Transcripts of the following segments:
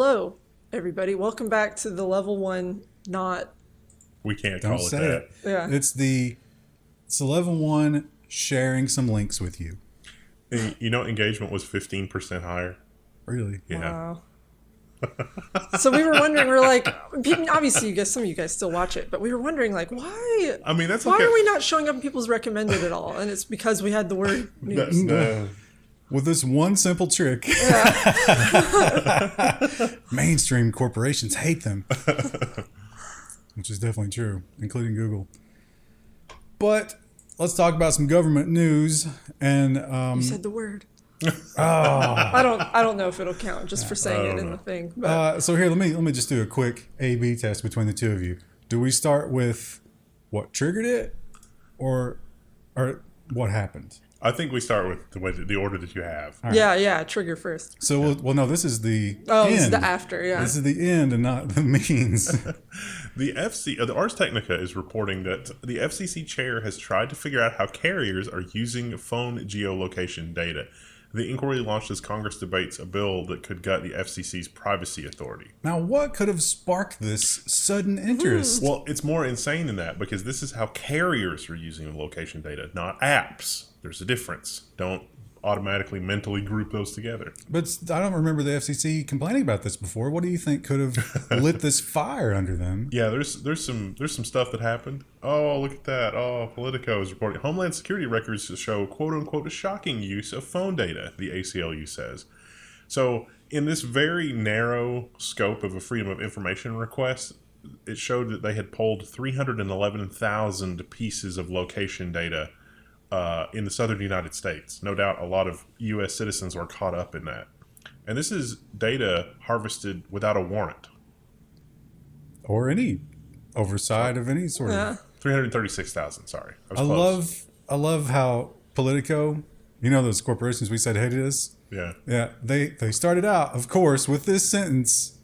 Hello, everybody. Welcome back to the Level1 not... We can't Don't call it say that. it. Yeah. It's the Level1 sharing some links with you. And you know, engagement was 15% higher. Really? Yeah. Wow. So we were wondering, we're like, obviously some of you guys still watch it, but we were wondering, like, why? I mean, that's why okay. are we not showing up in people's recommended at all? And it's because we had the word news. With this one simple trick. Mainstream corporations hate them. Which is definitely true, including Google. But let's talk about some government news. And You said the word. oh, I don't know if it'll count just for saying it in the thing. But so here, let me just do a quick A/B test between the two of you. Do we start with what triggered it, or what happened? I think we start with the order that you have. yeah, trigger first. So well, no, this is the end. This is the after, yeah. This is the end and not the means. The Ars Technica is reporting that the FCC chair has tried to figure out how carriers are using phone geolocation data. The inquiry launched as Congress debates a bill that could gut the FCC's privacy authority. Now, what could have sparked this sudden interest? Well, it's more insane than that because this is how carriers are using location data, not apps. There's a difference. Don't automatically mentally group those together. But I don't remember the FCC complaining about this before. What do you think could have lit this fire under them? Yeah, there's some stuff that happened. Oh, look at that. Oh, Politico is reporting Homeland Security records show quote unquote a shocking use of phone data, the ACLU says. So in this very narrow scope of a freedom of information request, it showed that they had pulled 311,000 pieces of location data in the southern United States. No doubt a lot of U.S. citizens were caught up in that. And this is data harvested without a warrant. Or any oversight of any sort Yeah. of. 336,000, sorry. I was close. I love how Politico, you know those corporations we said hated us? Yeah. Yeah, they started out, of course, with this sentence.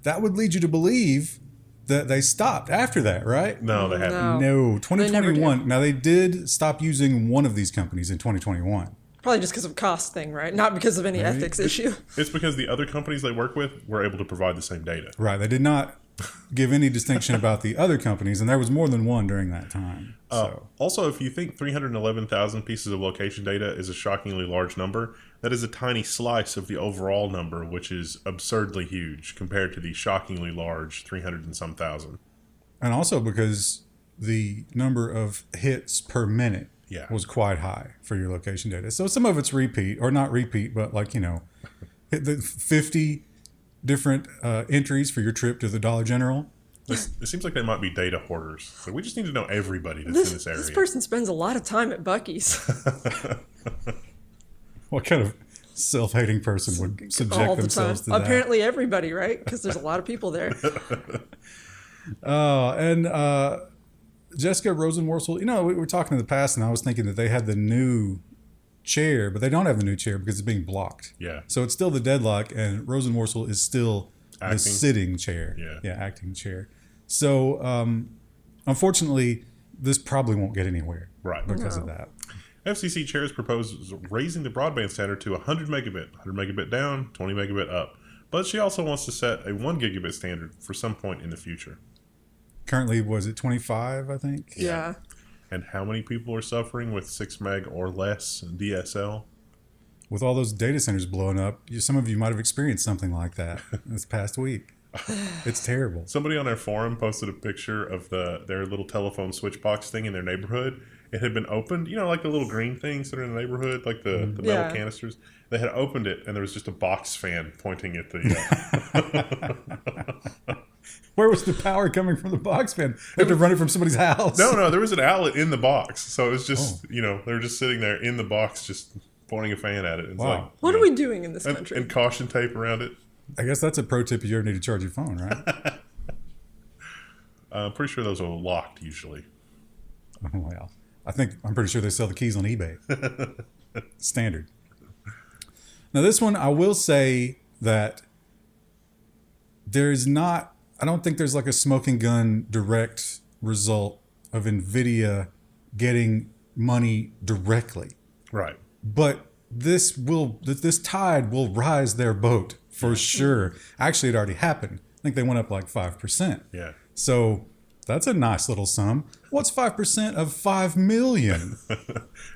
That would lead you to believe that they stopped after that, right? No, they haven't. No, They never 2021. do. Now, they did stop using one of these companies in 2021. Probably just because of cost thing, right? Not because of any ethics issue. It's because the other companies they work with were able to provide the same data. Right. They did not give any distinction about the other companies, and there was more than one during that time. So. Also, if you think 311,000 pieces of location data is a shockingly large number, that is a tiny slice of the overall number, which is absurdly huge compared to the shockingly large 300 and some thousand. And also because the number of hits per minute Yeah. was quite high for your location data. So some of it's repeat, or not repeat, but like, hit the 50 different entries for your trip to the Dollar General. It seems like they might be data hoarders. So we just need to know everybody that's in this area. This person spends a lot of time at Buc-ee's What kind of self-hating person would subject all the time. themselves to that? Apparently everybody, right? Because there's a lot of people there. And Jessica Rosenworcel, we were talking in the past, and I was thinking that they had the new chair, but they don't have the new chair because it's being blocked. Yeah. So it's still the deadlock, and Rosenworcel is still Acting. the sitting chair. Yeah. Acting chair. So unfortunately, this probably won't get anywhere. Right. Because of that. FCC chairs propose raising the broadband standard to 100 megabit, 100 megabit down, 20 megabit up. But she also wants to set a 1 gigabit standard for some point in the future. Currently, was it 25, I think? Yeah. And how many people are suffering with 6 meg or less DSL? With all those data centers blowing up, some of you might have experienced something like that this past week. It's terrible. Somebody on their forum posted a picture of their little telephone switch box thing in their neighborhood. It had been opened, like the little green things that are in the neighborhood, like the metal Yeah. canisters. They had opened it, and there was just a box fan pointing at the... Where was the power coming from the box fan? They had to run it from somebody's house. No, there was an outlet in the box. So it was just, they were just sitting there in the box, just pointing a fan at it. It's Wow. like, What are we doing in this and, country? and caution tape around it. I guess that's a pro tip if you ever need to charge your phone, right? I'm pretty sure those are locked usually. Well, I'm pretty sure they sell the keys on eBay. Standard. Now, this one, I will say that I don't think there's like a smoking gun direct result of Nvidia getting money directly. Right. But this tide will rise their boat for sure. Actually, it already happened. I think they went up like 5%. Yeah. So that's a nice little sum. What's 5% of 5 million?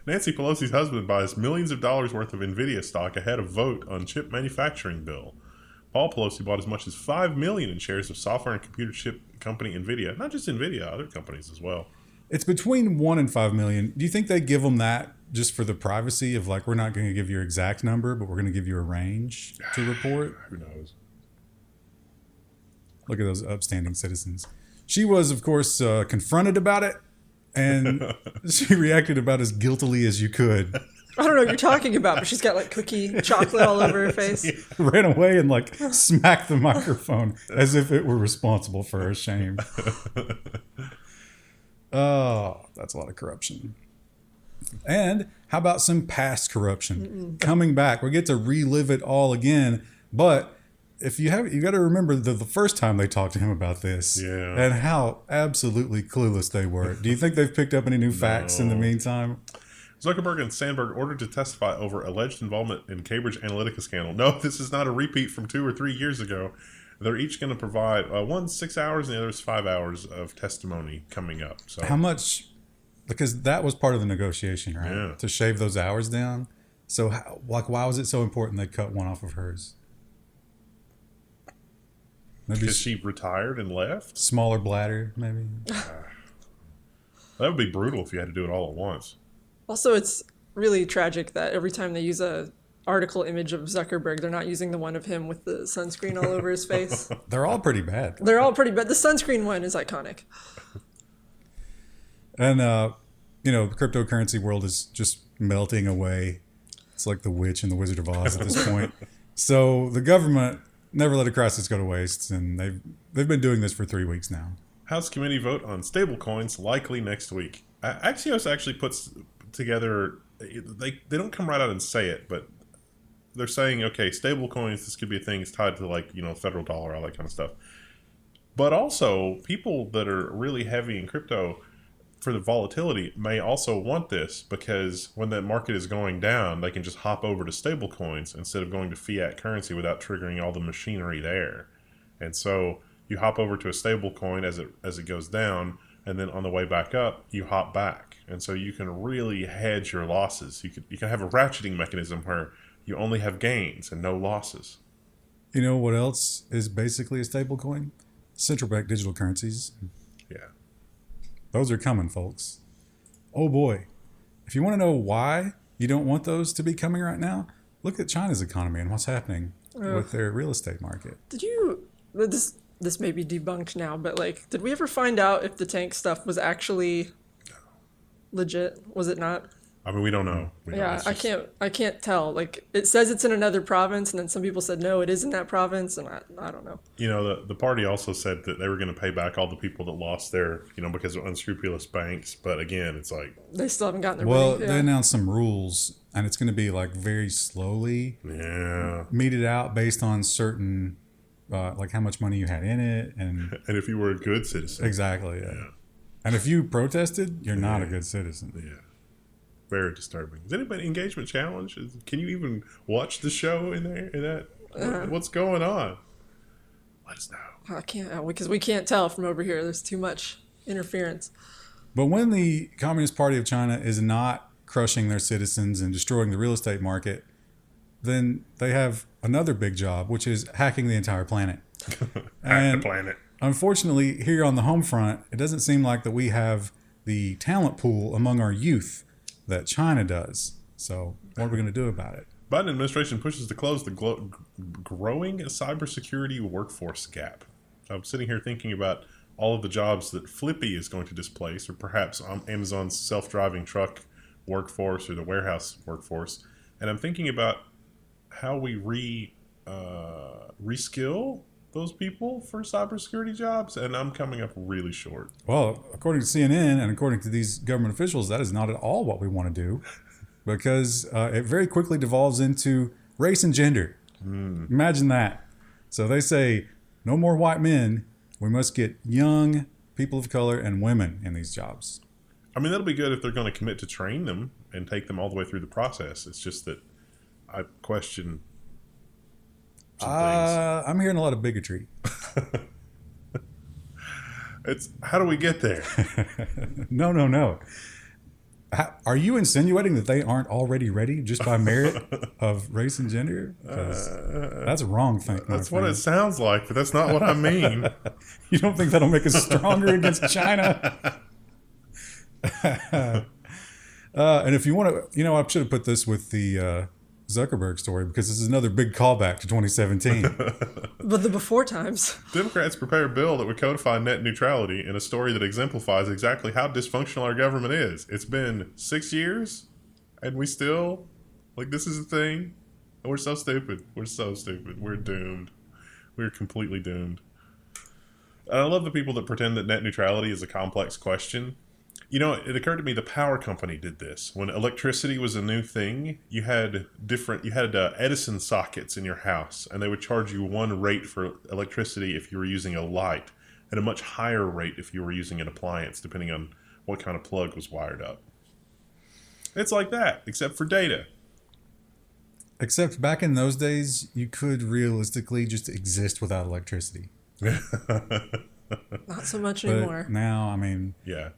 Nancy Pelosi's husband buys millions of dollars worth of Nvidia stock ahead of vote on chip manufacturing bill. Paul Pelosi bought as much as 5 million in shares of software and computer chip company Nvidia. Not just Nvidia, other companies as well. It's between 1 and 5 million. Do you think they give them that just for the privacy of like, we're not going to give your exact number, but we're going to give you a range to report? Who knows? Look at those upstanding citizens. She was, of course, confronted about it, and she reacted about as guiltily as you could. I don't know what you're talking about, but she's got like cookie chocolate all over her face. Ran away and like smacked the microphone as if it were responsible for her shame. Oh, that's a lot of corruption. And how about some past corruption coming back? We get to relive it all again, but if you have, you got to remember the first time they talked to him about this, and how absolutely clueless they were. Do you think they've picked up any new facts in the meantime? Zuckerberg and Sandberg ordered to testify over alleged involvement in Cambridge Analytica scandal. No, this is not a repeat from 2 or 3 years ago. They're each going to provide one's 6 hours and the other's 5 hours of testimony coming up. So how much? Because that was part of the negotiation, right? Yeah. To shave those hours down. So, like, why was it so important they cut one off of hers? Maybe because she retired and left? Smaller bladder, maybe. That would be brutal if you had to do it all at once. Also, it's really tragic that every time they use a article image of Zuckerberg, they're not using the one of him with the sunscreen all over his face. They're all pretty bad. They're all pretty bad. The sunscreen one is iconic. And, you know, the cryptocurrency world is just melting away. It's like the witch and the Wizard of Oz at this point. So the government never let a crisis go to waste, and they've been doing this for 3 weeks now. House committee vote on stablecoins likely next week. Axios actually puts together, they don't come right out and say it, but they're saying, okay, stablecoins, this could be a thing. It's tied to, like, you know, federal dollar, all that kind of stuff. But also, people that are really heavy in crypto for the volatility may also want this, because when the market is going down, they can just hop over to stablecoins instead of going to fiat currency without triggering all the machinery there. And so you hop over to a stablecoin as it goes down, and then on the way back up, you hop back. And so you can really hedge your losses. You can have a ratcheting mechanism where you only have gains and no losses. You know what else is basically a stablecoin? Central bank digital currencies. Yeah. Those are coming, folks. Oh boy. If you want to know why you don't want those to be coming right now, look at China's economy and what's happening with their real estate market. Did you, this may be debunked now, but like, did we ever find out if the tank stuff was actually legit? Was it not? I mean, we don't know. I can't tell. Like, it says it's in another province, and then some people said no, it is in that province, and I don't know. You know, the party also said that they were going to pay back all the people that lost their, you know, because of unscrupulous banks. But again, it's like, they still haven't gotten their well, money. they announced some rules, and it's going to be like very slowly meted out based on certain, like how much money you had in it, and if you were a good citizen. Exactly. Yeah. And if you protested, you're not a good citizen. Yeah. Very disturbing. Is anybody engagement challenge? Can you even watch the show in there? In that, what's going on? Let us know. I can't, because we can't tell from over here. There's too much interference. But when the Communist Party of China is not crushing their citizens and destroying the real estate market, then they have another big job, which is hacking the entire planet. Hack the planet. Unfortunately, here on the home front, it doesn't seem like that we have the talent pool among our youth that China does. So what are we going to do about it? Biden administration pushes to close the growing cybersecurity workforce gap. I'm sitting here thinking about all of the jobs that Flippy is going to displace, or perhaps Amazon's self-driving truck workforce or the warehouse workforce. And I'm thinking about how we reskill those people for cybersecurity jobs, and I'm coming up really short. Well, according to CNN and according to these government officials, that is not at all what we want to do, because it very quickly devolves into race and gender. Imagine that. So they say, no more white men. We must get young people of color and women in these jobs. I mean, that'll be good if they're going to commit to train them and take them all the way through the process. It's just that I question some things. I'm hearing a lot of bigotry. It's how do we get there? No. Are you insinuating that they aren't already ready just by merit of race and gender? That's wrong think. That's what it sounds like, but that's not what I mean. You don't think that'll make us stronger against China? And if you want to, I should have put this with the Zuckerberg story because this is another big callback to 2017. But the before times. Democrats prepare a bill that would codify net neutrality in a story that exemplifies exactly how dysfunctional our government is. It's been 6 years, and we still, this is a thing. And we're so stupid. We're so stupid. We're doomed. We're completely doomed. And I love the people that pretend that net neutrality is a complex question. It occurred to me the power company did this. When electricity was a new thing, you had Edison sockets in your house, and they would charge you one rate for electricity if you were using a light, and a much higher rate if you were using an appliance, depending on what kind of plug was wired up. It's like that, except for data. Except back in those days, you could realistically just exist without electricity. Not so much But anymore. now, Yeah.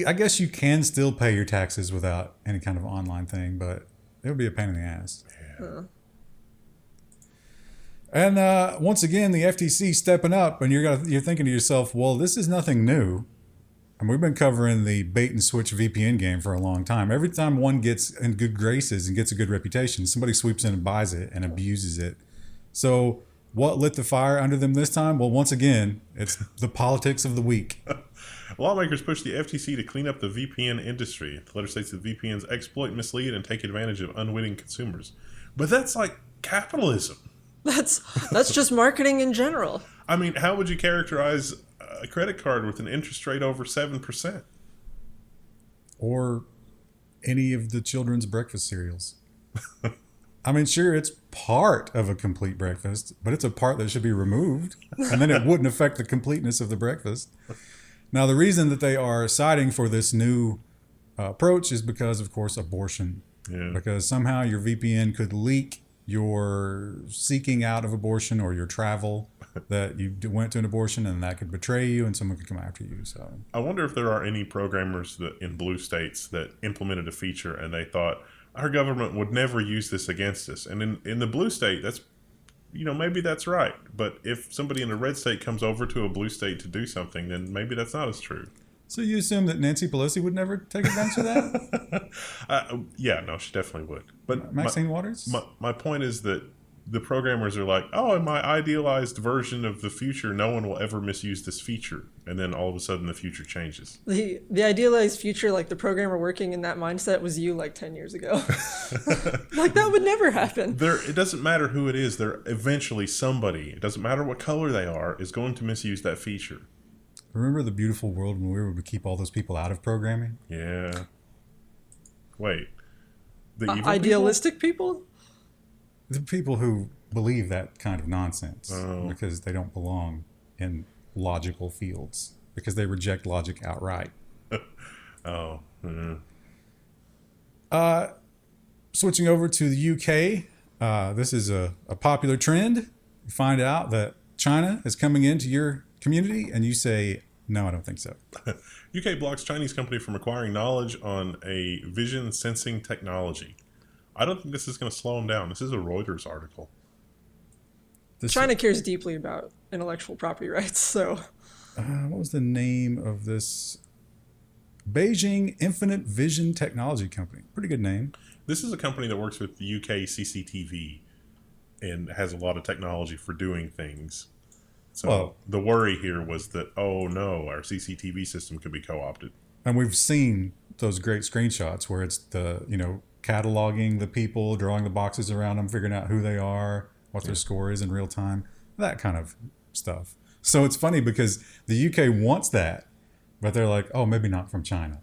I guess you can still pay your taxes without any kind of online thing, but it would be a pain in the ass. Yeah. And once again, the FTC stepping up, and you're thinking to yourself, well, this is nothing new. And we've been covering the bait and switch VPN game for a long time. Every time one gets in good graces and gets a good reputation, somebody sweeps in and buys it and abuses it. So what lit the fire under them this time? Well, once again, it's the politics of the week. Lawmakers push the FTC to clean up the VPN industry. The letter states that VPNs exploit, mislead, and take advantage of unwitting consumers. But that's like capitalism. That's just marketing in general. How would you characterize a credit card with an interest rate over 7%? Or any of the children's breakfast cereals. Sure, it's part of a complete breakfast, but it's a part that should be removed, and then it wouldn't affect the completeness of the breakfast. Now, the reason that they are citing for this new approach is because, of course, abortion. Yeah. Because somehow your VPN could leak your seeking out of abortion or your travel that you went to an abortion, and that could betray you and someone could come after you. So I wonder if there are any programmers in blue states that implemented a feature and they thought, our government would never use this against us. And in the blue state, that's, maybe that's right. But if somebody in a red state comes over to a blue state to do something, then maybe that's not as true. So you assume that Nancy Pelosi would never take advantage of that? Yeah, no, she definitely would. But Maxine Waters? My point is that the programmers are like, oh, in my idealized version of the future, no one will ever misuse this feature. And then all of a sudden the future changes. The idealized future, the programmer working in that mindset was you 10 years ago. That would never happen. It doesn't matter who it is. Eventually somebody, it doesn't matter what color they are, is going to misuse that feature. Remember the beautiful world when we were able to keep all those people out of programming? Yeah. Wait. The evil Idealistic people? The people who believe that kind of nonsense Oh. because they don't belong in logical fields, because they reject logic outright. Oh. Mm. Switching over to the UK, this is a popular trend. You find out that China is coming into your community and you say, no, I don't think so. UK blocks Chinese company from acquiring knowledge on a vision sensing technology. I don't think this is going to slow them down. This is a Reuters article. China cares deeply about intellectual property rights, so... What was the name of this? Beijing Infinite Vision Technology Company. Pretty good name. This is a company that works with the UK CCTV and has a lot of technology for doing things. So the worry here was that, oh no, our CCTV system could be co-opted. And we've seen those great screenshots where it's cataloging the people, drawing the boxes around them, figuring out who they are, what their score is in real time, that kind of stuff. So it's funny because the UK wants that, but they're like, oh, maybe not from China.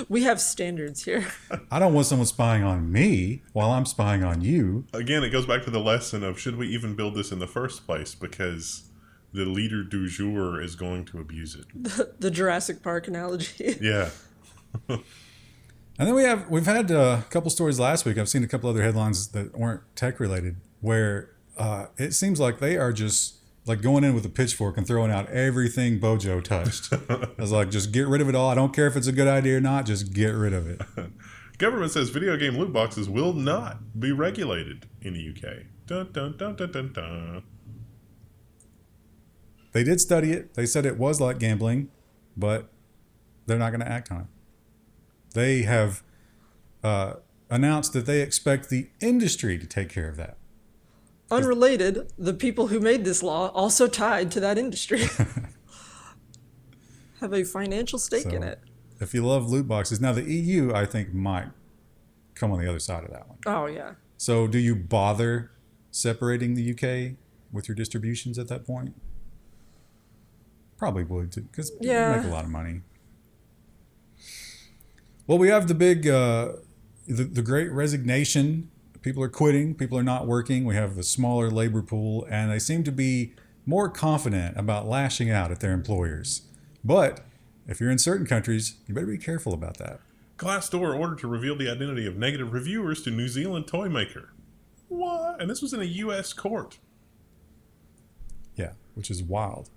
We have standards here. I don't want someone spying on me while I'm spying on you. Again, it goes back to the lesson of should we even build this in the first place, because the leader du jour is going to abuse it. The Jurassic Park analogy. Yeah. And then we've had a couple stories last week. I've seen a couple other headlines that weren't tech related, where it seems like they are just like going in with a pitchfork and throwing out everything Bojo touched. I was like, just get rid of it all. I don't care if it's a good idea or not. Just get rid of it. Government says video game loot boxes will not be regulated in the UK. Dun, dun, dun, dun, dun, dun. They did study it. They said it was like gambling, but they're not going to act on it. They have announced that they expect the industry to take care of that. Unrelated, the people who made this law also tied to that industry have a financial stake in it. If you love loot boxes, now the EU, I think, might come on the other side of that one. Oh, yeah. So do you bother separating the UK with your distributions at that point? Probably would, because you make a lot of money. Well, we have the big, the great resignation. People are quitting. People are not working. We have the smaller labor pool, and they seem to be more confident about lashing out at their employers. But if you're in certain countries, you better be careful about that. Glassdoor ordered to reveal the identity of negative reviewers to New Zealand toymaker. What? And this was in a U.S. court. Yeah, which is wild.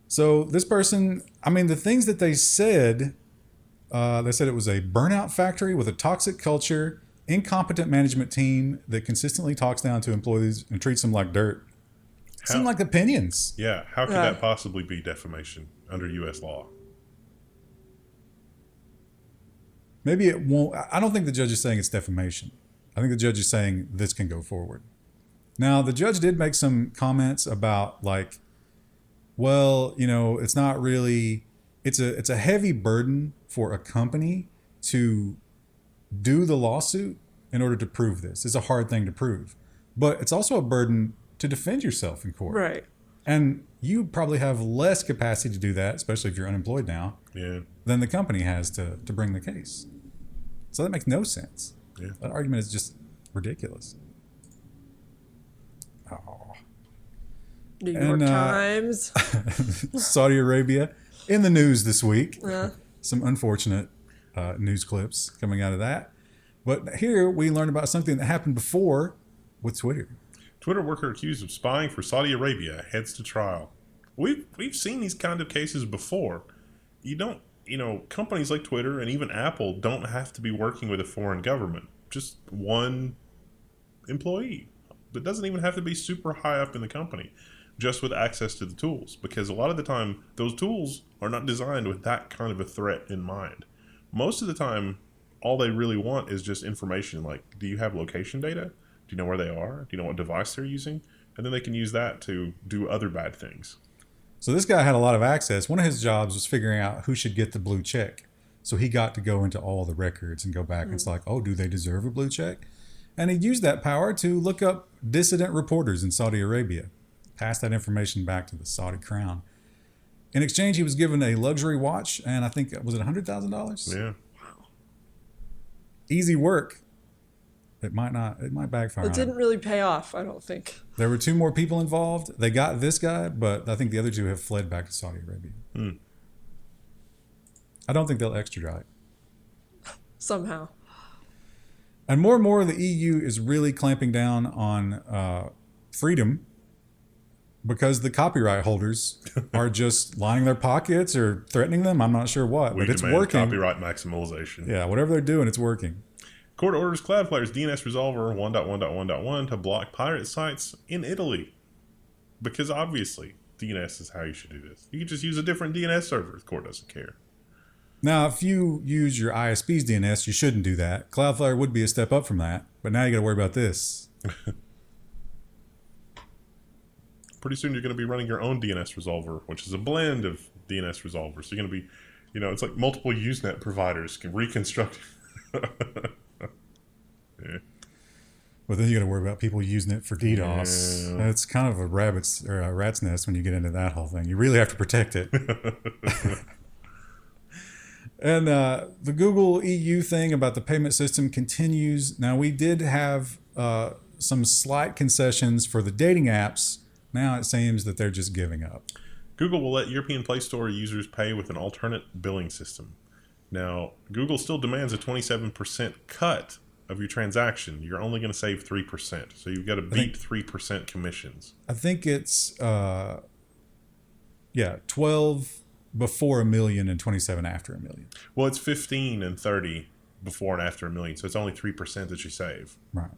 So this person, I mean, the things that they said it was a burnout factory with a toxic culture, incompetent management team that consistently talks down to employees and treats them like dirt. Seem like opinions. Yeah, how could that possibly be defamation under U.S. law? Maybe it won't. I don't think the judge is saying it's defamation. I think the judge is saying this can go forward. Now, the judge did make some comments about like, well, you know, it's not really, it's a heavy burden for a company to do the lawsuit in order to prove this. It's a hard thing to prove. But it's also a burden to defend yourself in court. Right. And you probably have less capacity to do that, especially if you're unemployed now, than the company has to bring the case. So that makes no sense. Yeah. That argument is just ridiculous. Oh. New York Times. Saudi Arabia in the news this week. Some unfortunate news clips coming out of that. But here we learned about something that happened before with Twitter. Twitter worker accused of spying for Saudi Arabia heads to trial. We've seen these kind of cases before. Companies like Twitter and even Apple don't have to be working with a foreign government. Just one employee. It doesn't even have to be super high up in the company, just with access to the tools. Because a lot of the time, those tools are not designed with that kind of a threat in mind. Most of the time, all they really want is just information like, do you have location data? Do you know where they are? Do you know what device they're using? And then they can use that to do other bad things. So this guy had a lot of access. One of his jobs was figuring out who should get the blue check. So he got to go into all the records and go back and it's like, oh, do they deserve a blue check? And he used that power to look up dissident reporters in Saudi Arabia, pass that information back to the Saudi crown. In exchange, he was given a luxury watch, and I think, was it $100,000? Yeah. Easy work. It might backfire. It didn't really pay off, I don't think. There were 2 more people involved. They got this guy, but I think the other 2 have fled back to Saudi Arabia. I don't think they'll extradite. Somehow. And more the EU is really clamping down on freedom because the copyright holders are just lining their pockets or threatening them. I'm not sure what, but it's working. Copyright maximalization. Yeah, whatever they're doing, it's working. Court orders Cloudflare's DNS resolver 1.1.1.1 to block pirate sites in Italy. Because obviously, DNS is how you should do this. You can just use a different DNS server. The court doesn't care. Now, if you use your ISP's DNS, you shouldn't do that. Cloudflare would be a step up from that, but now you got to worry about this. Pretty soon you're going to be running your own DNS resolver, which is a blend of DNS resolvers. So you're going to be, it's like multiple Usenet providers can reconstruct. Yeah. But then you got to worry about people using it for DDoS. Yeah. It's kind of a rat's nest when you get into that whole thing. You really have to protect it. And the Google EU thing about the payment system continues. Now, we did have some slight concessions for the dating apps. Now it seems that they're just giving up. Google will let European Play Store users pay with an alternate billing system. Now, Google still demands a 27% cut of your transaction. You're only going to save 3%. So you've got to beat 3% commissions. I think it's 12 before $1 million and 27 after $1 million. Well, it's 15 and 30 before and after $1 million. So it's only 3% that you save. Right.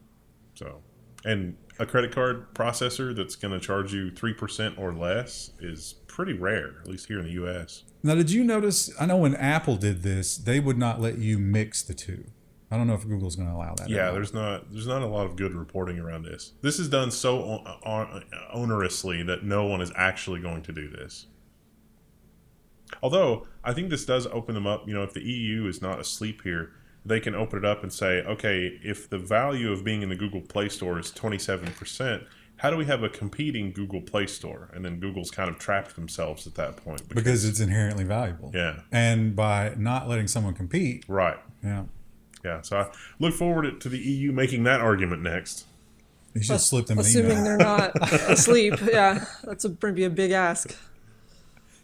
So, and a credit card processor that's going to charge you 3% or less is pretty rare, at least here in the U.S. Now, did you notice? I know when Apple did this, they would not let you mix the two. I don't know if Google's going to allow that. Yeah, there's not a lot of good reporting around this. This is done so onerously that no one is actually going to do this. Although I think this does open them up. If the EU is not asleep here, they can open it up and say, okay, if the value of being in the Google Play Store is 27%, how do we have a competing Google Play Store? And then Google's kind of trapped themselves at that point. Because it's inherently valuable. Yeah. And by not letting someone compete. Right. Yeah. Yeah. So I look forward to the EU making that argument next. You should slip them an Assuming email. they're not asleep. Yeah, that's going to be a big ask.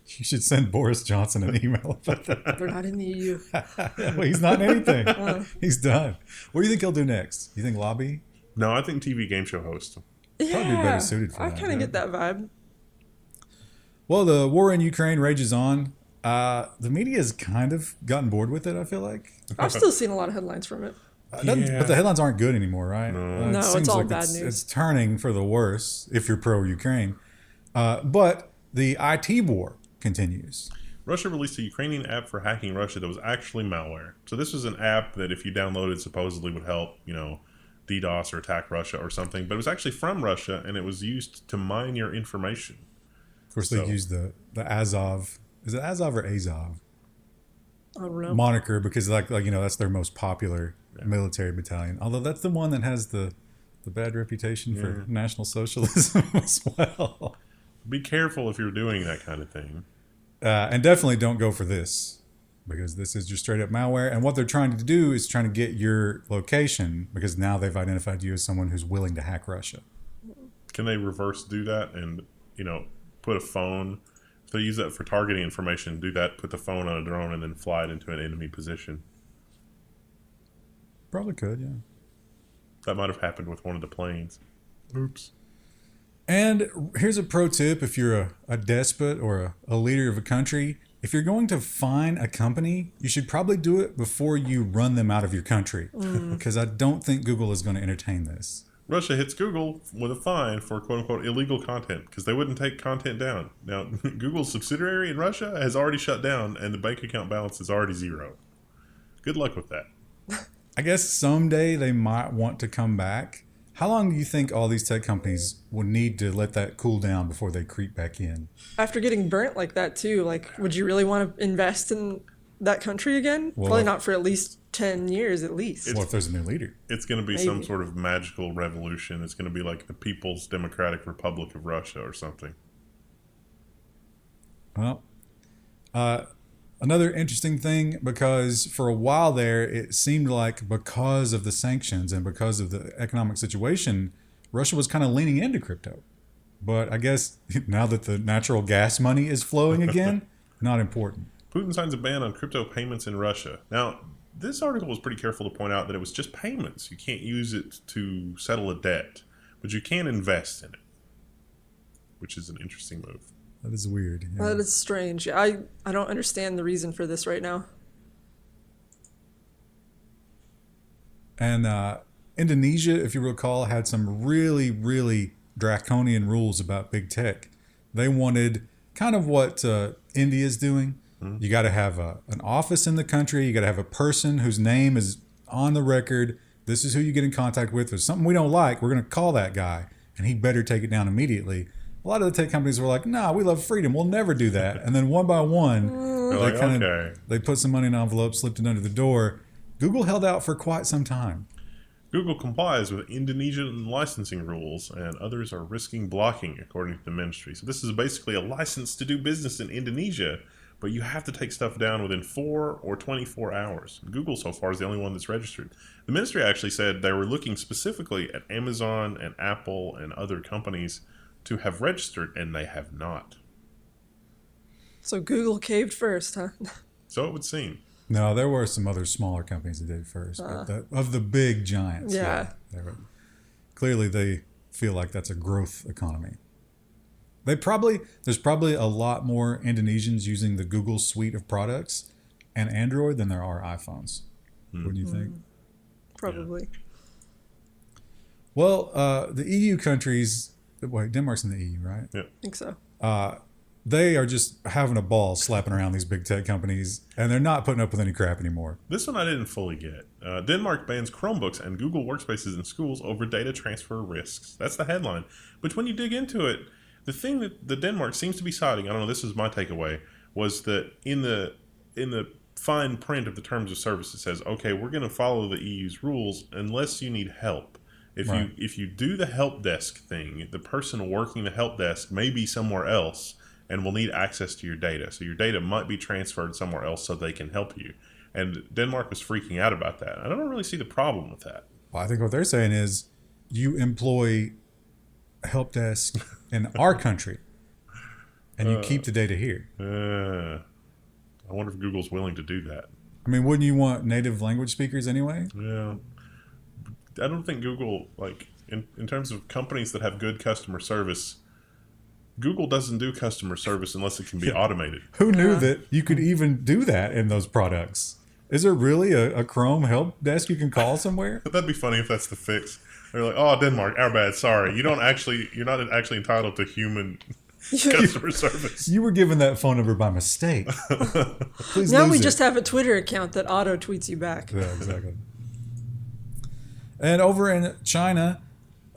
You should send Boris Johnson an email about that. They're not in the EU. Well, he's not in anything. He's done. What do you think he'll do next? You think lobby? No, I think TV game show host. Probably be better suited for I that. kind of get that vibe. Well, the war in Ukraine rages on. The media has kind of gotten bored with it, I feel like. I've still seen a lot of headlines from it. But the headlines aren't good anymore, right? No, It it's seems all like bad it's news. turning for the worse if you're pro-Ukraine. But the IT war continues. Russia released a Ukrainian app for hacking Russia that was actually malware. So this was an app that if you downloaded supposedly would help, DDoS or attack Russia or something. But it was actually from Russia, and it was used to mine your information. Of course, they use the Azov. Is it Azov or Azov? I don't know. Moniker, because that's their most popular military battalion. Although that's the one that has the bad reputation for National Socialism as well. Be careful if you're doing that kind of thing. And definitely don't go for this, because this is just straight up malware. And what they're trying to do is trying to get your location, because now they've identified you as someone who's willing to hack Russia. Can they reverse do that and, put a phone, if they use that for targeting information, do that, put the phone on a drone and then fly it into an enemy position? Probably could, yeah. That might have happened with one of the planes. Oops. And here's a pro tip if you're a despot or a leader of a country. If you're going to fine a company, you should probably do it before you run them out of your country. Because I don't think Google is going to entertain this. Russia hits Google with a fine for quote-unquote illegal content because they wouldn't take content down. Now, Google's subsidiary in Russia has already shut down and the bank account balance is already zero. Good luck with that. I guess someday they might want to come back. How long do you think all these tech companies will need to let that cool down before they creep back in? After getting burnt like that too, would you really want to invest in that country again? Well, Probably not for at least 10 years at least. Well, if there's a new leader. It's going to be some Maybe. sort of magical revolution. It's going to be like the People's Democratic Republic of Russia or something. Well, another interesting thing, because for a while there, it seemed like because of the sanctions and because of the economic situation, Russia was kind of leaning into crypto. But I guess now that the natural gas money is flowing again, not important. Putin signs a ban on crypto payments in Russia. Now, this article was pretty careful to point out that it was just payments. You can't use it to settle a debt, but you can invest in it, which is an interesting move. That is weird. Yeah. That is strange. I don't understand the reason for this right now. And Indonesia, if you recall, had some really, really draconian rules about big tech. They wanted kind of what India is doing. You got to have an office in the country. You got to have a person whose name is on the record. This is who you get in contact with. There's something we don't like, we're going to call that guy, and he better take it down immediately. A lot of the tech companies were like, nah, we love freedom. We'll never do that. And then one by one, they put some money in an envelope, slipped it under the door. Google held out for quite some time. Google complies with Indonesian licensing rules, and others are risking blocking, according to the ministry. So this is basically a license to do business in Indonesia, but you have to take stuff down within 4 or 24 hours. Google so far is the only one that's registered. The ministry actually said they were looking specifically at Amazon and Apple and other companies to have registered, and they have not. So Google caved first, huh? So it would seem. No, there were some other smaller companies that did it first, but of the big giants, Yeah. clearly they feel like that's a growth economy. There's probably a lot more Indonesians using the Google suite of products and Android than there are iPhones. Wouldn't you think? Probably. Well, the EU countries, wait, Denmark's in the EU, right? Yeah. I think so. They are just having a ball slapping around these big tech companies, and they're not putting up with any crap anymore. This one I didn't fully get. Denmark bans Chromebooks and Google Workspaces in schools over data transfer risks. That's the headline. But when you dig into it, the thing that the Denmark seems to be citing, I don't know, this is my takeaway, was that in the fine print of the terms of service, it says, okay, we're going to follow the EU's rules unless you need help. If you do the help desk thing, the person working the help desk may be somewhere else and will need access to your data. So your data might be transferred somewhere else so they can help you. And Denmark was freaking out about that. I don't really see the problem with that. Well, I think what they're saying is you employ help desk in our country and you keep the data here. I wonder if Google's willing to do that. I mean, wouldn't you want native language speakers anyway? Yeah. I don't think Google, like, in terms of companies that have good customer service, Google doesn't do customer service unless it can be automated. Who knew that you could even do that in those products? Is there really a Chrome help desk you can call somewhere? That'd be funny if that's the fix. They're like, oh, Denmark, our bad, sorry. You're not actually entitled to human customer service. You were given that phone number by mistake. Please Now lose we it. just have a Twitter account that auto tweets you back. Yeah, exactly. And over in China,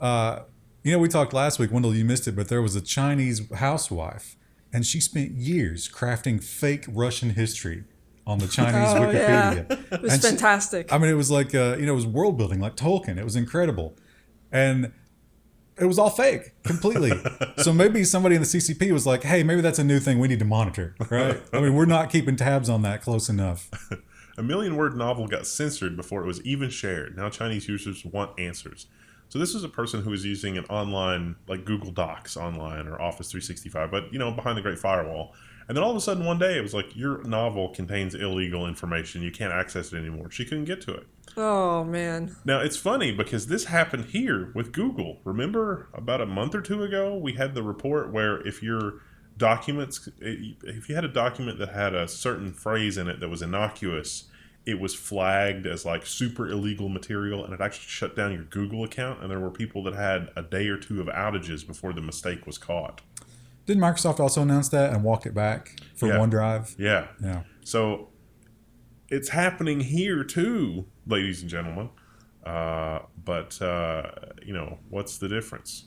we talked last week, Wendell, you missed it, but there was a Chinese housewife, and she spent years crafting fake Russian history on the Chinese Wikipedia. Yeah. It was fantastic. It was like, it was world building like Tolkien. It was incredible. And it was all fake, completely. So maybe somebody in the CCP was like, hey, maybe that's a new thing we need to monitor, right? I mean, we're not keeping tabs on that close enough. A million-word novel got censored before it was even shared. Now Chinese users want answers. So this is a person who was using an online, like Google Docs online or Office 365, but, behind the Great Firewall. And then all of a sudden one day it was like, your novel contains illegal information. You can't access it anymore. She couldn't get to it. Oh, man. Now, it's funny because this happened here with Google. Remember about a month or two ago, we had the report where if you had a document that had a certain phrase in it that was innocuous, it was flagged as like super illegal material, and it actually shut down your Google account. And there were people that had a day or two of outages before the mistake was caught. Didn't Microsoft also announce that and walk it back for OneDrive? Yeah. Yeah. So it's happening here too, ladies and gentlemen. But what's the difference?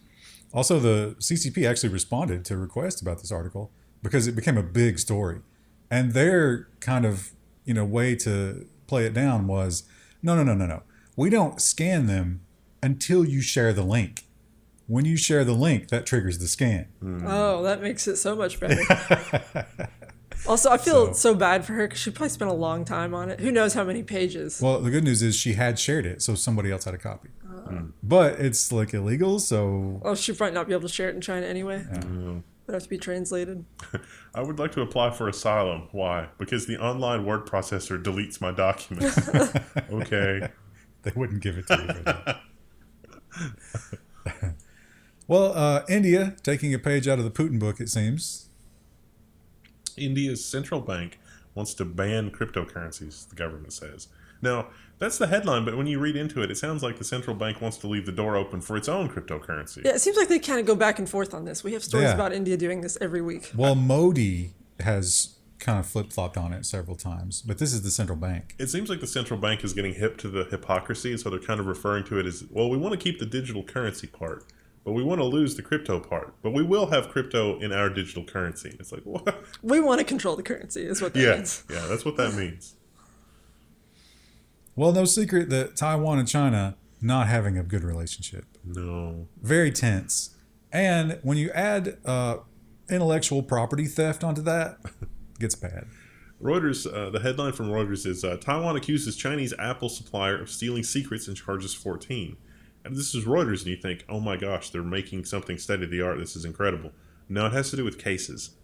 Also, the CCP actually responded to requests about this article because it became a big story. And their kind of, way to play it down was, no. We don't scan them until you share the link. When you share the link, that triggers the scan. Oh, that makes it so much better. Also, I feel so bad for her because she probably spent a long time on it. Who knows how many pages? Well, the good news is she had shared it, so somebody else had a copy. But it's like illegal, so... Oh, she might not be able to share it in China anyway. Yeah. It'd have to be translated. I would like to apply for asylum. Why? Because the online word processor deletes my documents. Okay. They wouldn't give it to you. Well, India, taking a page out of the Putin book, it seems. India's central bank wants to ban cryptocurrencies, the government says. Now, that's the headline, but when you read into it, it sounds like the central bank wants to leave the door open for its own cryptocurrency. Yeah, it seems like they kind of go back and forth on this. We have stories about India doing this every week. Well, Modi has kind of flip-flopped on it several times, but this is the central bank. It seems like the central bank is getting hip to the hypocrisy, so they're kind of referring to it as, well, we want to keep the digital currency part, but we want to lose the crypto part. But we will have crypto in our digital currency. It's like, what? We want to control the currency is what that means. Yeah, that's what that means. Well, no secret that Taiwan and China not having a good relationship. No. Very tense. And when you add intellectual property theft onto that, it gets bad. Reuters, the headline from Reuters is, Taiwan accuses Chinese Apple supplier of stealing secrets and charges 14. And this is Reuters, and you think, oh my gosh, they're making something state-of-the-art. This is incredible. No, it has to do with cases.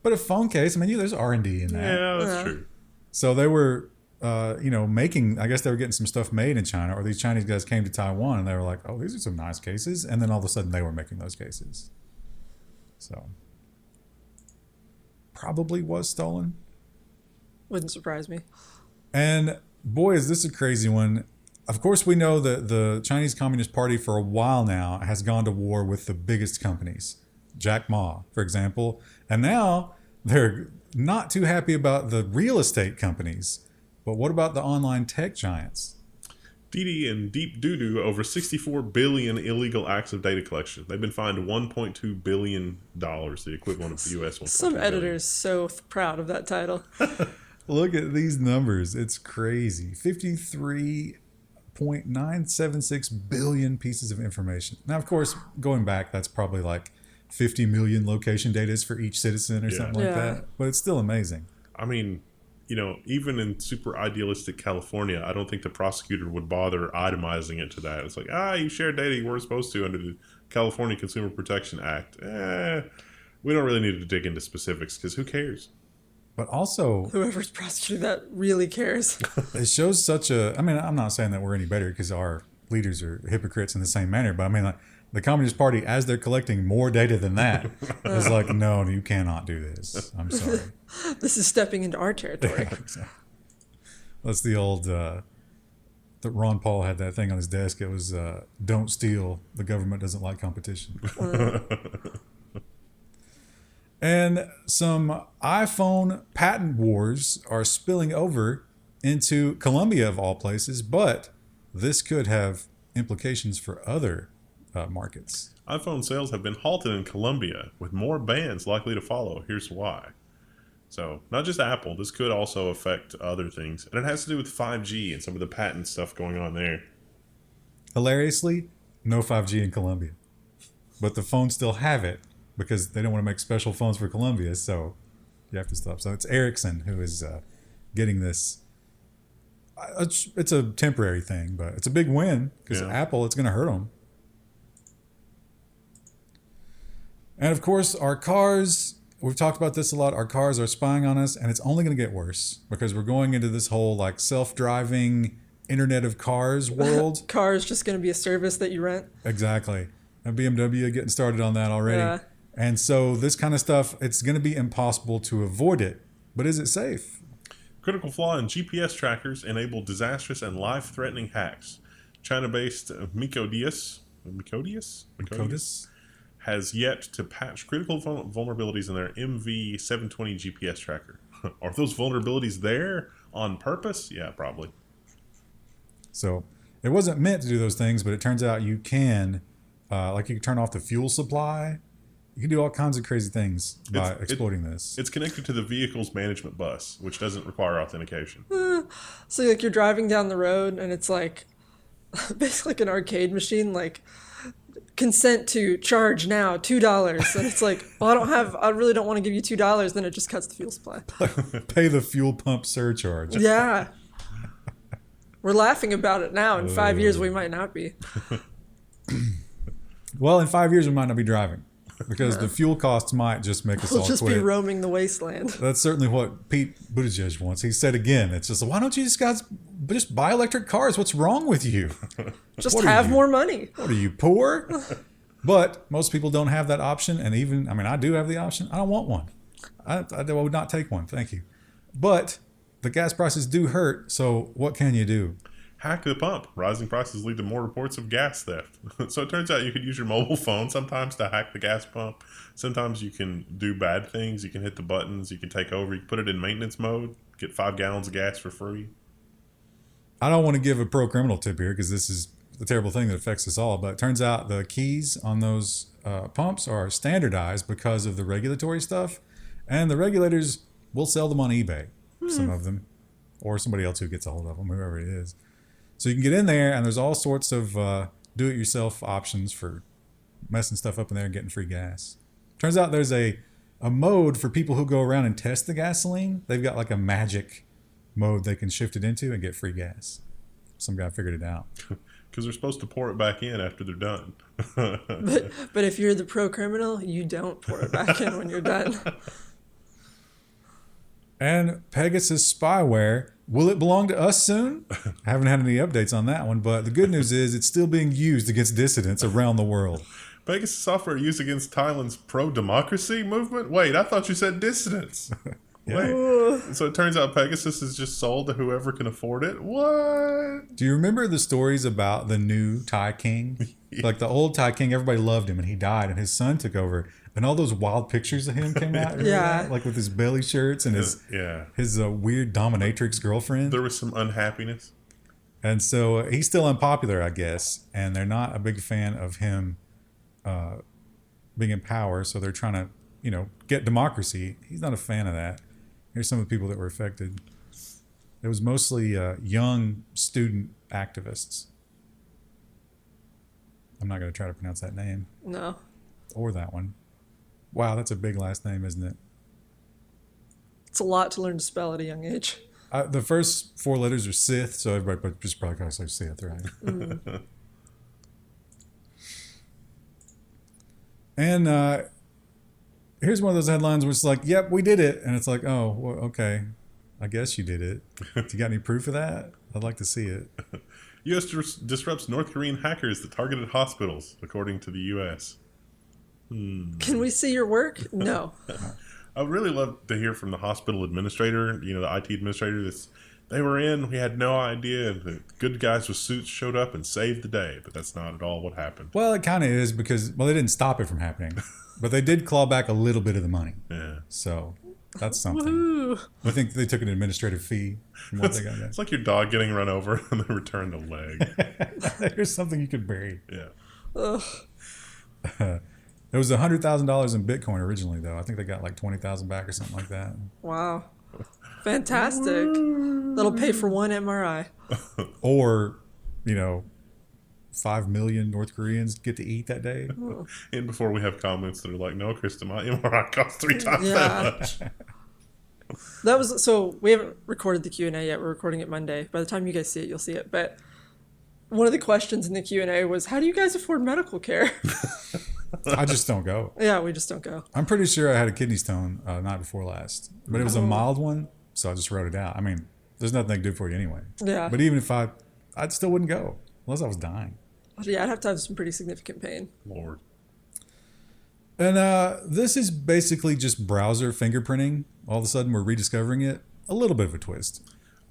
But a phone case, there's R&D in that. Yeah, that's true. So they were, making, I guess they were getting some stuff made in China, or these Chinese guys came to Taiwan and they were like, oh, these are some nice cases. And then all of a sudden they were making those cases. So probably was stolen. Wouldn't surprise me. And boy, is this a crazy one. Of course, we know that the Chinese Communist Party for a while now has gone to war with the biggest companies, Jack Ma, for example. And now they're not too happy about the real estate companies. But what about the online tech giants? Didi and Deep Doodoo over 64 billion illegal acts of data collection. They've been fined $1.2 billion, the equivalent of the U.S. Some editors so proud of that title. Look at these numbers. It's crazy. 53.976 billion pieces of information. Now, of course, going back, that's probably like 50 million location data for each citizen or something like that. But it's still amazing. I mean, even in super idealistic California, I don't think the prosecutor would bother itemizing it to that. It's like, you shared data you weren't supposed to under the California Consumer Protection Act. We don't really need to dig into specifics because who cares? But also, whoever's prosecuting that really cares. It shows such a, I mean, I'm not saying that we're any better because our leaders are hypocrites in the same manner, but I mean, like, the Communist Party, as they're collecting more data than that, is like, no, you cannot do this. I'm sorry. This is stepping into our territory. That's the old, that Ron Paul had that thing on his desk. It was, don't steal. The government doesn't like competition. And some iPhone patent wars are spilling over into Colombia, of all places, but this could have implications for other markets. iPhone sales have been halted in Colombia, with more bans likely to follow. Here's why. So, not just Apple, this could also affect other things. And it has to do with 5G and some of the patent stuff going on there. Hilariously, no 5G in Colombia. But the phones still have it because they don't want to make special phones for Colombia, so you have to stop. So it's Ericsson who is getting this. It's a temporary thing, but it's a big win because Apple, it's going to hurt them. And of course, our cars, we've talked about this a lot, our cars are spying on us, and it's only going to get worse because we're going into this whole like self-driving Internet of Cars world. Car is just going to be a service that you rent. Exactly. And BMW getting started on that already. Yeah. And so this kind of stuff, it's going to be impossible to avoid it. But is it safe? Critical flaw in GPS trackers enable disastrous and life-threatening hacks. China-based Micodius has yet to patch critical vulnerabilities in their MV720 GPS tracker. Are those vulnerabilities there on purpose? Yeah, probably. So it wasn't meant to do those things, but it turns out you can, like you can turn off the fuel supply. You can do all kinds of crazy things by exploiting this. It's connected to the vehicle's management bus, which doesn't require authentication. So like you're driving down the road and it's like basically like an arcade machine, like consent to charge now $2, and it's like, well, I really don't want to give you $2. Then it just cuts the fuel supply. Pay the fuel pump surcharge. Yeah, we're laughing about it now. In 5 years, we might not be. Well, in 5 years, we might not be driving because the fuel costs might just make us all We'll just quit. be roaming the wasteland. That's certainly what Pete Buttigieg wants. He said again, it's just, why don't you guys just buy electric cars? What's wrong with you? Just have more money. What are you, poor? But most people don't have that option. And even, I mean, I do have the option. I don't want one. I would not take one. Thank you. But the gas prices do hurt. So what can you do? Hack the pump. Rising prices lead to more reports of gas theft. So it turns out you could use your mobile phone sometimes to hack the gas pump. Sometimes you can do bad things. You can hit the buttons. You can take over. You can put it in maintenance mode. Get 5 gallons of gas for free. I don't want to give a pro-criminal tip here because this is the terrible thing that affects us all. But it turns out the keys on those pumps are standardized because of the regulatory stuff. And the regulators will sell them on eBay, some of them, or somebody else who gets a hold of them, whoever it is. So you can get in there, and there's all sorts of do-it-yourself options for messing stuff up in there and getting free gas. Turns out there's a mode for people who go around and test the gasoline. They've got like a magic mode they can shift it into and get free gas. Some guy figured it out. Because they're supposed to pour it back in after they're done. But if you're the pro-criminal, you don't pour it back in when you're done. And Pegasus spyware, will it belong to us soon? I haven't had any updates on that one, but the good news is it's still being used against dissidents around the world. Pegasus software used against Thailand's pro-democracy movement? Wait, I thought you said dissidents. Wait. So it turns out Pegasus is just sold to whoever can afford it? What? Do you remember the stories about the new Thai king? Like the old Thai king, everybody loved him and he died and his son took over. And all those wild pictures of him came out. Remember that? Like with his belly shirts and his weird dominatrix girlfriend. There was some unhappiness. And so he's still unpopular, I guess. And they're not a big fan of him being in power. So they're trying to, get democracy. He's not a fan of that. Here's some of the people that were affected. It was mostly young student activists. I'm not going to try to pronounce that name. No. Or that one. Wow, that's a big last name, isn't it? It's a lot to learn to spell at a young age. The first 4 letters are Sith, so everybody just probably calls it Sith, right? And here's one of those headlines where it's like, yep, we did it. And it's like, oh, well, okay. I guess you did it. Do you got any proof of that? I'd like to see it. U.S. disrupts North Korean hackers that targeted hospitals, according to the U.S. Can we see your work? No. I would really love to hear from the hospital administrator, the IT administrator. They were in, we had no idea. The good guys with suits showed up and saved the day, but that's not at all what happened. Well, it kind of is because, they didn't stop it from happening, but they did claw back a little bit of the money. Yeah. So that's something. Woo. I think they took an administrative fee from what they got. It's like your dog getting run over and they returned a leg. There's something you could bury. Yeah. It was $100,000 in Bitcoin originally, though. I think they got like 20,000 back or something like that. Wow. Fantastic. That'll pay for one MRI. Or, 5 million North Koreans get to eat that day. And before we have comments that are like, no, Krista, my MRI costs 3 times that much. That was, so we haven't recorded the Q&A yet. We're recording it Monday. By the time you guys see it, you'll see it. But one of the questions in the Q&A was, how do you guys afford medical care? I just don't go. Yeah, we just don't go. I'm pretty sure I had a kidney stone night before last, but it was a mild one, so I just wrote it out. I mean, there's nothing they can do for you anyway. Yeah. But even if I still wouldn't go unless I was dying. Yeah, I'd have to have some pretty significant pain. Lord. And this is basically just browser fingerprinting. All of a sudden, we're rediscovering it. A little bit of a twist.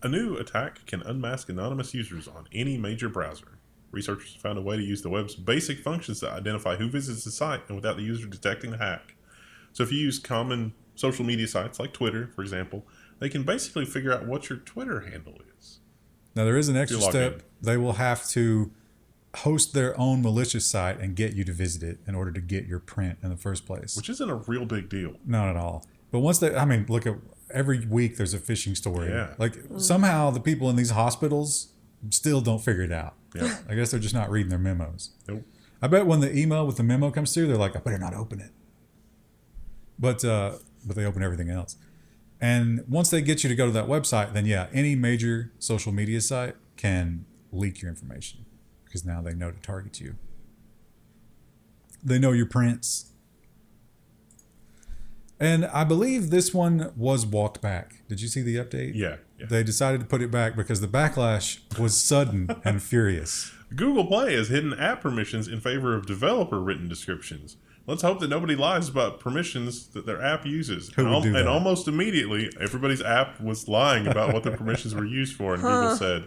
A new attack can unmask anonymous users on any major browser. Researchers found a way to use the web's basic functions to identify who visits the site and without the user detecting the hack. So if you use common social media sites like Twitter, for example, they can basically figure out what your Twitter handle is. Now, there is an extra step. in. They will have to host their own malicious site and get you to visit it in order to get your print in the first place. Which isn't a real big deal. Not at all. But once look at every week there's a phishing story. Yeah. Like somehow the people in these hospitals still don't figure it out. Yeah. I guess they're just not reading their memos. Nope. I bet when the email with the memo comes through, they're like, I better not open it. But they open everything else. And once they get you to go to that website, then yeah, any major social media site can leak your information because now they know to target you. They know your prints. And I believe this one was walked back. Did you see the update? Yeah. They decided to put it back because the backlash was sudden and furious. Google Play has hidden app permissions in favor of developer written descriptions. Let's hope that nobody lies about permissions that their app uses. Who would do that? And almost immediately, everybody's app was lying about what the permissions were used for. And Google said,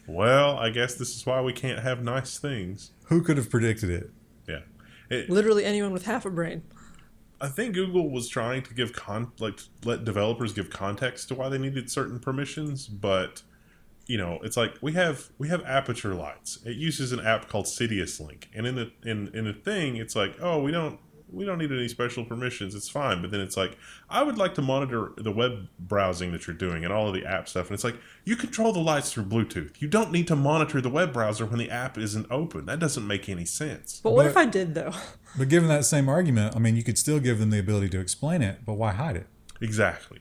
well, I guess this is why we can't have nice things. Who could have predicted it? Yeah. Literally anyone with half a brain. I think Google was trying to give let developers give context to why they needed certain permissions, but it's like we have aperture lights. It uses an app called Sidious Link, and in the thing, it's like, oh, we don't need any special permissions. It's fine. But then it's like, I would like to monitor the web browsing that you're doing and all of the app stuff. And it's like, you control the lights through Bluetooth. You don't need to monitor the web browser when the app isn't open. That doesn't make any sense. But what if I did, though? But given that same argument, I mean, you could still give them the ability to explain it, but why hide it? Exactly.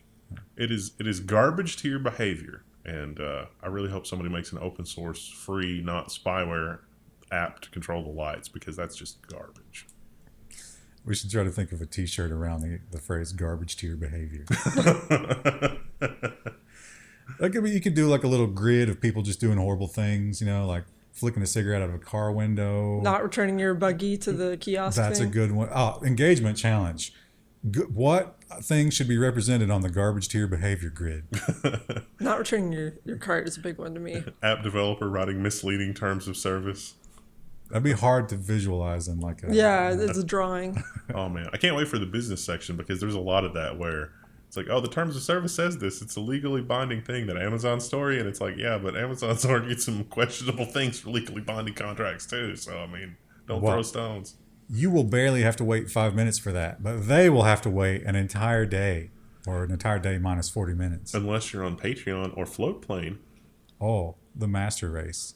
It is garbage to your behavior. And I really hope somebody makes an open source, free, not spyware app to control the lights, because that's just garbage. We should try to think of a T-shirt around the phrase "garbage tier behavior." Like, I mean, you could do like a little grid of people just doing horrible things, you know, like flicking a cigarette out of a car window. Not returning your buggy to the kiosk. That's thing. a good one. Oh, engagement challenge. What things should be represented on the garbage tier behavior grid? Not returning your cart is a big one to me. App developer writing misleading terms of service. That'd be hard to visualize in like a... Yeah, it's a drawing. Oh man, I can't wait for the business section because there's a lot of that where it's like, oh, the terms of service says this. It's a legally binding thing that Amazon story, and it's like, yeah, but Amazon's argued some questionable things for legally binding contracts too. So I mean, don't throw stones. You will barely have to wait 5 minutes for that, but they will have to wait an entire day, or an entire day minus 40 minutes. Unless you're on Patreon or Floatplane. Oh, the master race.